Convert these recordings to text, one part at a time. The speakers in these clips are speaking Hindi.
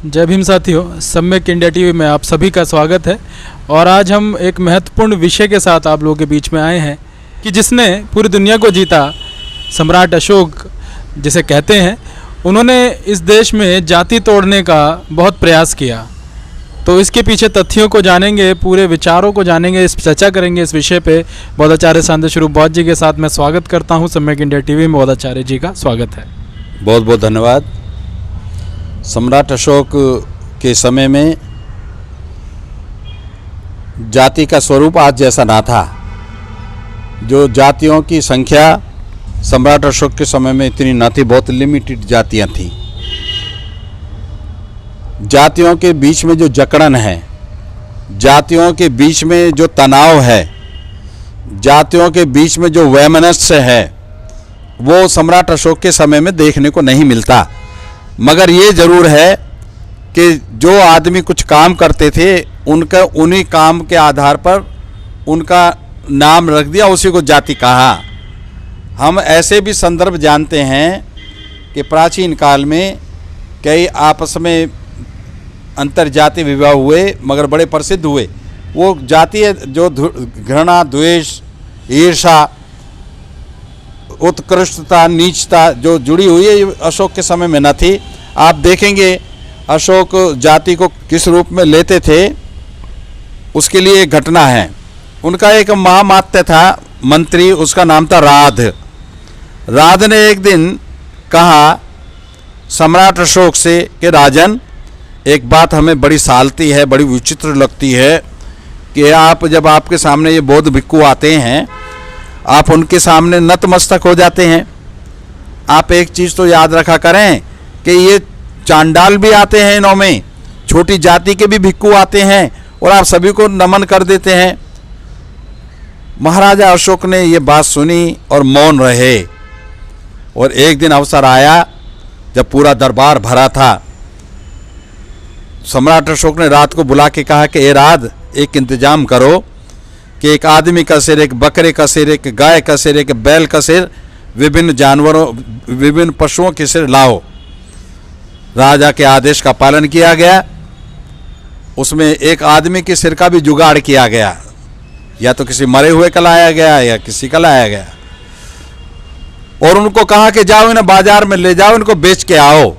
जय भीम साथियों, सम्यक इंडिया टीवी में आप सभी का स्वागत है। और आज हम एक महत्वपूर्ण विषय के साथ आप लोगों के बीच में आए हैं कि जिसने पूरी दुनिया को जीता, सम्राट अशोक जिसे कहते हैं, उन्होंने इस देश में जाति तोड़ने का बहुत प्रयास किया। तो इसके पीछे तथ्यों को जानेंगे, पूरे विचारों को जानेंगे, इस चर्चा करेंगे इस विषय पे। बौद्धाचार्य सांध्य स्वरूप बौद्ध जी के साथ मैं स्वागत करता हूँ सम्यक इंडिया टीवी में। बौद्धाचार्य जी का स्वागत है। बहुत बहुत धन्यवाद। सम्राट अशोक के समय में जाति का स्वरूप आज जैसा ना था। जो जातियों की संख्या सम्राट अशोक के समय में इतनी ना थी, बहुत लिमिटेड जातियां थीं। जातियों के बीच में जो जकड़न है, जातियों के बीच में जो तनाव है, जातियों के बीच में जो वैमनस्य है, वो सम्राट अशोक के समय में देखने को नहीं मिलता। मगर ये जरूर है कि जो आदमी कुछ काम करते थे, उनका उन्हीं काम के आधार पर उनका नाम रख दिया, उसी को जाति कहा। हम ऐसे भी संदर्भ जानते हैं कि प्राचीन काल में कई आपस में अंतर्जातीय विवाह हुए, मगर बड़े प्रसिद्ध हुए। वो जातीय जो घृणा, द्वेष, ईर्षा, उत्कृष्टता, नीचता जो जुड़ी हुई है, अशोक के समय में न थी। आप देखेंगे अशोक जाति को किस रूप में लेते थे, उसके लिए एक घटना है। उनका एक महामात्य था मंत्री, उसका नाम था राध। राध ने एक दिन कहा सम्राट अशोक से कि राजन, एक बात हमें बड़ी सालती है, बड़ी विचित्र लगती है कि आप जब आपके सामने ये बौद्ध भिक्खु आते हैं, आप उनके सामने नतमस्तक हो जाते हैं। आप एक चीज़ तो याद रखा करें कि ये चांडाल भी आते हैं, इनों में छोटी जाति के भी भिक्खु आते हैं, और आप सभी को नमन कर देते हैं। महाराजा अशोक ने ये बात सुनी और मौन रहे। और एक दिन अवसर आया जब पूरा दरबार भरा था। सम्राट अशोक ने रात को बुला के कहा कि ए राध, एक इंतजाम करो कि एक आदमी का सिर, एक बकरे का सिर, एक गाय का सिर, एक बैल का सिर, विभिन्न जानवरों, विभिन्न पशुओं के सिर लाओ। राजा के आदेश का पालन किया गया। उसमें एक आदमी के सिर का भी जुगाड़ किया गया, या तो किसी मरे हुए का लाया गया या किसी का लाया गया। और उनको कहा कि जाओ इन्हें बाजार में ले जाओ, इनको बेच के आओ।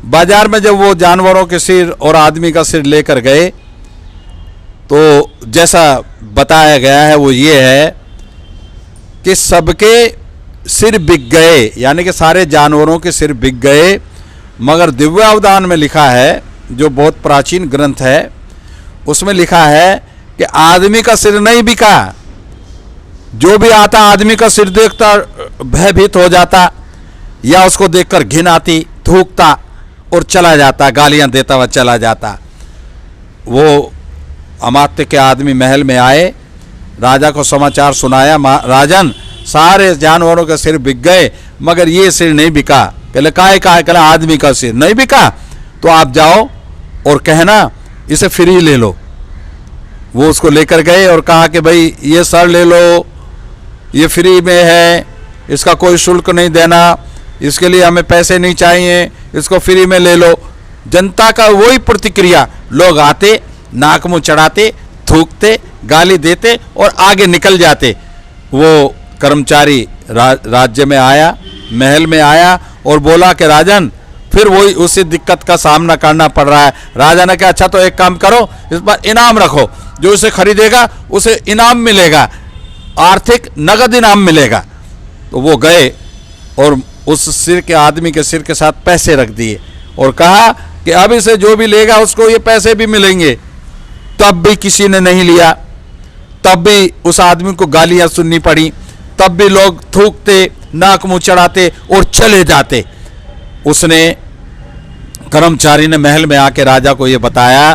बाजार में जब वो जानवरों के सिर और आदमी का सिर लेकर गए, तो जैसा बताया गया है वो ये है कि सबके सिर बिक गए, यानी कि सारे जानवरों के सिर बिक गए। मगर दिव्यावदान में लिखा है, जो बहुत प्राचीन ग्रंथ है, उसमें लिखा है कि आदमी का सिर नहीं बिका। जो भी आता आदमी का सिर देखता भयभीत हो जाता, या उसको देखकर घिन आती, थूकता और चला जाता, गालियां देता हुआ चला जाता। वो अमात्य के आदमी महल में आए, राजा को समाचार सुनाया, राजन सारे जानवरों के सिर बिक गए, मगर ये सिर नहीं बिका। कहले काहे कहला आदमी का सिर नहीं बिका, तो आप जाओ और कहना इसे फ्री ले लो। वो उसको लेकर गए और कहा कि भाई ये सर ले लो, ये फ्री में है, इसका कोई शुल्क नहीं देना, इसके लिए हमें पैसे नहीं चाहिए, इसको फ्री में ले लो। जनता का वही प्रतिक्रिया, लोग आते, नाक मुंह चढ़ाते, थूकते, गाली देते और आगे निकल जाते। वो कर्मचारी राज्य में आया, महल में आया और बोला कि राजन, फिर वही उसी दिक्कत का सामना करना पड़ रहा है। राजा ने कहा अच्छा तो एक काम करो, इस बार इनाम रखो, जो इसे खरीदेगा उसे इनाम मिलेगा, आर्थिक नगद इनाम मिलेगा। तो वो गए और उस सिर के आदमी के सिर के साथ पैसे रख दिए और कहा कि अब इसे जो भी लेगा उसको ये पैसे भी मिलेंगे। तब भी किसी ने नहीं लिया, तब भी उस आदमी को गालियां सुननी पड़ी, तब भी लोग थूकते, नाक मुंह चढ़ाते और चले जाते। उसने, कर्मचारी ने महल में आके राजा को ये बताया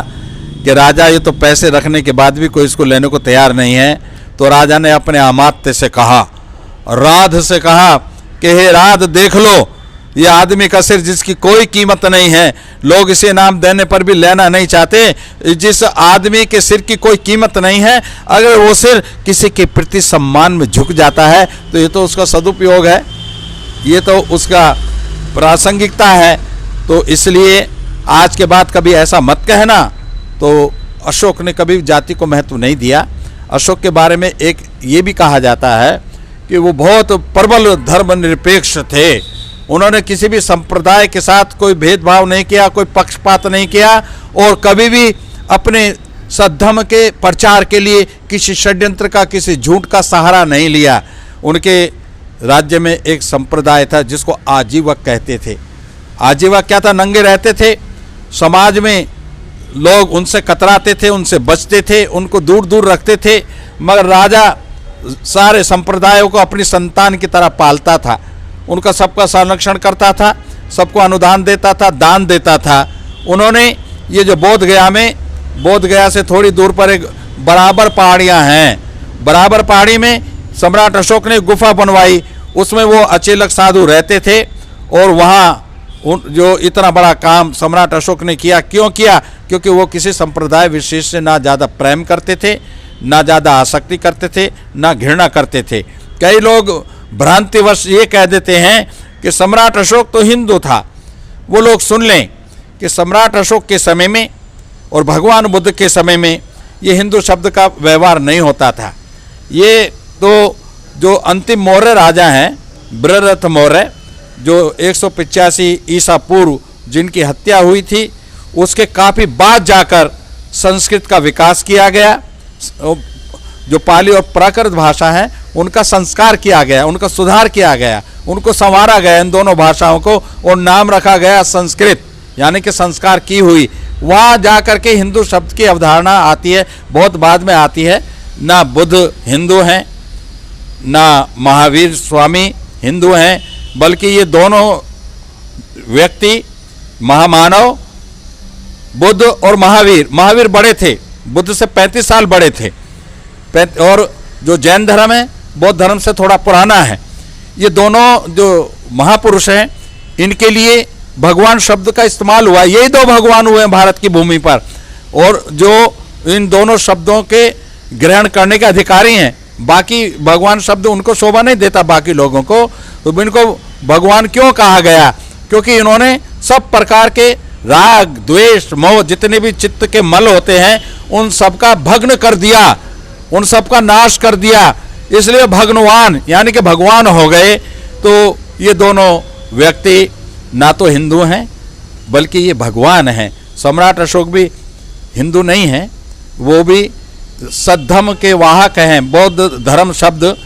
कि राजा ये तो पैसे रखने के बाद भी कोई इसको लेने को तैयार नहीं है। तो राजा ने अपने अमात्य से कहा, राध से कहा कि हे राध, देख लो ये आदमी का सिर जिसकी कोई कीमत नहीं है, लोग इसे इनाम देने पर भी लेना नहीं चाहते। जिस आदमी के सिर की कोई कीमत नहीं है, अगर वो सिर किसी के प्रति सम्मान में झुक जाता है तो ये तो उसका सदुपयोग है, ये तो उसका प्रासंगिकता है। तो इसलिए आज के बाद कभी ऐसा मत कहना। तो अशोक ने कभी जाति को महत्व नहीं दिया। अशोक के बारे में एक ये भी कहा जाता है कि वो बहुत प्रबल धर्मनिरपेक्ष थे। उन्होंने किसी भी संप्रदाय के साथ कोई भेदभाव नहीं किया, कोई पक्षपात नहीं किया, और कभी भी अपने सद्धर्म के प्रचार के लिए किसी षड्यंत्र का, किसी झूठ का सहारा नहीं लिया। उनके राज्य में एक संप्रदाय था जिसको आजीवक कहते थे। आजीवक क्या था? नंगे रहते थे, समाज में लोग उनसे कतराते थे, उनसे बचते थे, उनको दूर दूर रखते थे, मगर राजा सारे संप्रदायों को अपनी संतान की तरह पालता था, उनका सबका संरक्षण करता था, सबको अनुदान देता था, दान देता था। उन्होंने ये जो बोध गया से थोड़ी दूर पर एक बराबर पहाड़ियाँ हैं, बराबर पहाड़ी में सम्राट अशोक ने गुफा बनवाई, उसमें वो अचेलक साधु रहते थे। और वहाँ जो इतना बड़ा काम सम्राट अशोक ने किया, क्यों किया? क्योंकि वो किसी संप्रदाय विशेष से ना ज़्यादा प्रेम करते थे, ना ज़्यादा आसक्ति करते थे, ना घृणा करते थे। कई लोग भ्रांतिवश ये कह देते हैं कि सम्राट अशोक तो हिंदू था। वो लोग सुन लें कि सम्राट अशोक के समय में और भगवान बुद्ध के समय में ये हिंदू शब्द का व्यवहार नहीं होता था। ये तो जो अंतिम मौर्य राजा हैं, बृहद्रथ मौर्य, जो 185 ईसा पूर्व जिनकी हत्या हुई थी, उसके काफ़ी बाद जाकर संस्कृत का विकास किया गया। जो पाली और प्राकृत भाषा है उनका संस्कार किया गया, उनका सुधार किया गया, उनको संवारा गया इन दोनों भाषाओं को, और नाम रखा गया संस्कृत, यानी कि संस्कार की हुई। वहाँ जा कर के हिंदू शब्द की अवधारणा आती है, बहुत बाद में आती है। ना बुद्ध हिंदू हैं, ना महावीर स्वामी हिंदू हैं, बल्कि ये दोनों व्यक्ति महामानव, बुद्ध और महावीर बड़े थे, बुद्ध से 35 साल बड़े थे। और जो जैन धर्म है बौद्ध धर्म से थोड़ा पुराना है। ये दोनों जो महापुरुष हैं, इनके लिए भगवान शब्द का इस्तेमाल हुआ। यही दो भगवान हुए हैं भारत की भूमि पर, और जो इन दोनों शब्दों के ग्रहण करने के अधिकारी हैं। बाकी भगवान शब्द उनको शोभा नहीं देता बाकी लोगों को, तो इनको भगवान क्यों कहा गया? क्योंकि इन्होंने सब प्रकार के राग, द्वेष, मोह, जितने भी चित्त के मल होते हैं, उन सब का भग्न कर दिया, उन सब का नाश कर दिया, इसलिए भगवान यानी कि भगवान हो गए। तो ये दोनों व्यक्ति ना तो हिंदू हैं बल्कि ये भगवान हैं। सम्राट अशोक भी हिंदू नहीं हैं, वो भी सद्धर्म के वाहक हैं। बौद्ध धर्म शब्द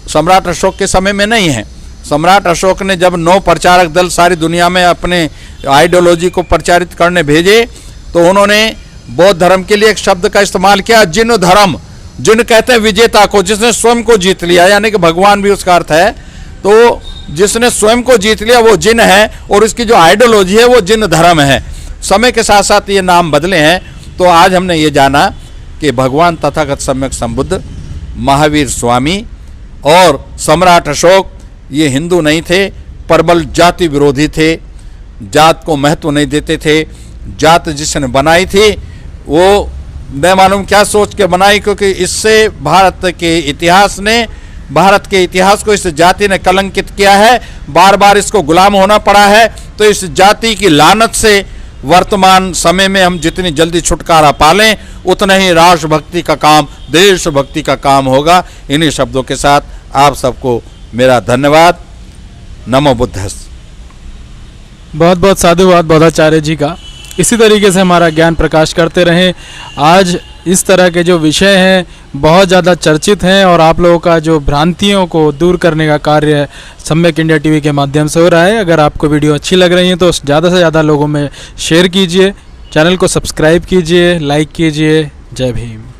सम्राट अशोक के समय में नहीं है। सम्राट अशोक ने जब 9 प्रचारक दल सारी दुनिया में अपने आइडियोलॉजी को प्रचारित करने भेजे, तो उन्होंने बौद्ध धर्म के लिए एक शब्द का इस्तेमाल किया, जिन धर्म। जिन कहते हैं विजेता को, जिसने स्वयं को जीत लिया, यानी कि भगवान भी उसका अर्थ है। तो जिसने स्वयं को जीत लिया वो जिन है, और इसकी जो आइडियोलॉजी है वो जिन धर्म है। समय के साथ साथ ये नाम बदले हैं। तो आज हमने ये जाना कि भगवान तथागत सम्यक संबुद्ध, महावीर स्वामी और सम्राट अशोक ये हिंदू नहीं थे, प्रबल जाति विरोधी थे, जात को महत्व नहीं देते थे। जात जिसने बनाई थी वो न मालूम क्या सोच के बनाई, क्योंकि इससे भारत के इतिहास को इस जाति ने कलंकित किया है। बार बार इसको गुलाम होना पड़ा है। तो इस जाति की लानत से वर्तमान समय में हम जितनी जल्दी छुटकारा पालें, उतना ही राष्ट्रभक्ति का काम, देशभक्ति का काम होगा। इन्हीं शब्दों के साथ आप सबको मेरा धन्यवाद। नमो बुद्धस्त। बहुत बहुत साधुवाद बौद्धाचार्य जी का। इसी तरीके से हमारा ज्ञान प्रकाश करते रहें। आज इस तरह के जो विषय हैं बहुत ज़्यादा चर्चित हैं, और आप लोगों का जो भ्रांतियों को दूर करने का कार्य सम्यक इंडिया टीवी के माध्यम से हो रहा है। अगर आपको वीडियो अच्छी लग रही है तो ज़्यादा से ज़्यादा लोगों में शेयर कीजिए, चैनल को सब्सक्राइब कीजिए, लाइक कीजिए। जय भीम।